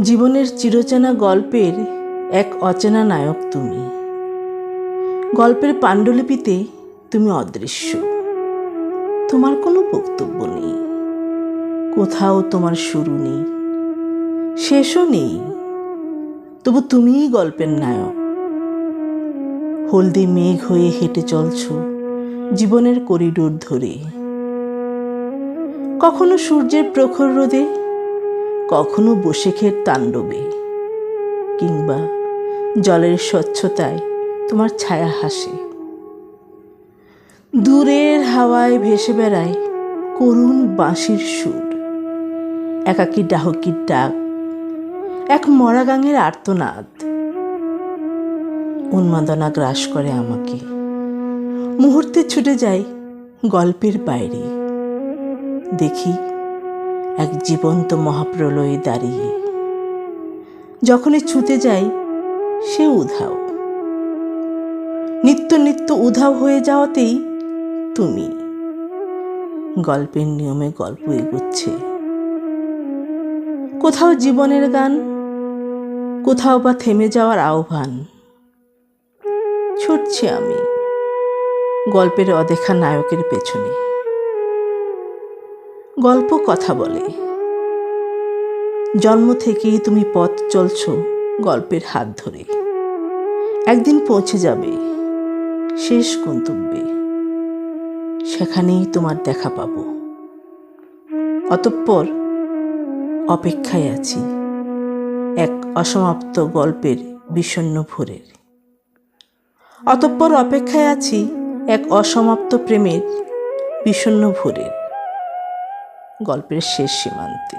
জীবনের চিরচেনা গল্পের এক অচেনা নায়ক তুমি। গল্পের পাণ্ডুলিপিতে তুমি অদৃশ্য। তোমার কোনো বক্তব্য নেই, কোথাও তোমার শুরু নেই, শেষও নেই, তবু তুমিই গল্পের নায়ক। হলদে মেঘ হয়ে হেঁটে চলছ জীবনের করিডোর ধরে, কখনো সূর্যের প্রখর রোদে, কখনো বসেখের তাণ্ডবে, কিংবা জলের স্বচ্ছতায় তোমার ছায়া হাসে। দূরের হাওয়ায় ভেসে বেড়ায় করুণ বাঁশির সুর, একাকী ডাহকির ডাক, এক মরা গাঙের আর্তনাদ। উন্মাদনা গ্রাস করে আমাকে, মুহূর্তে ছুটে যাই গল্পের বাইরে। দেখি এক জীবন্ত মহাপ্রলয়ে দাঁড়িয়ে, যখনই ছুতে যাই সে উধাও। নিত্য নিত্য উধাও হয়ে যাওয়াতেই তুমি গল্পের নিয়মে গল্প এগোচ্ছে। কোথাও জীবনের গান, কোথাও বা থেমে যাওয়ার আহ্বান। ছুটছি আমি গল্পের অদেখা নায়কের পেছনে। গল্প কথা বলে, জন্ম থেকেই তুমি পথ চলছ গল্পের হাত ধরে। একদিন পৌঁছে যাবে শেষ গন্তব্যে, সেখানেই তোমার দেখা পাব। অতঃপর অপেক্ষায় আছি এক অসমাপ্ত গল্পের বিষণ্ণ ভোরের। অতঃপর অপেক্ষায় আছি এক অসমাপ্ত প্রেমের বিষণ্ণ ভোরের, গল্পের শেষ সীমান্তে।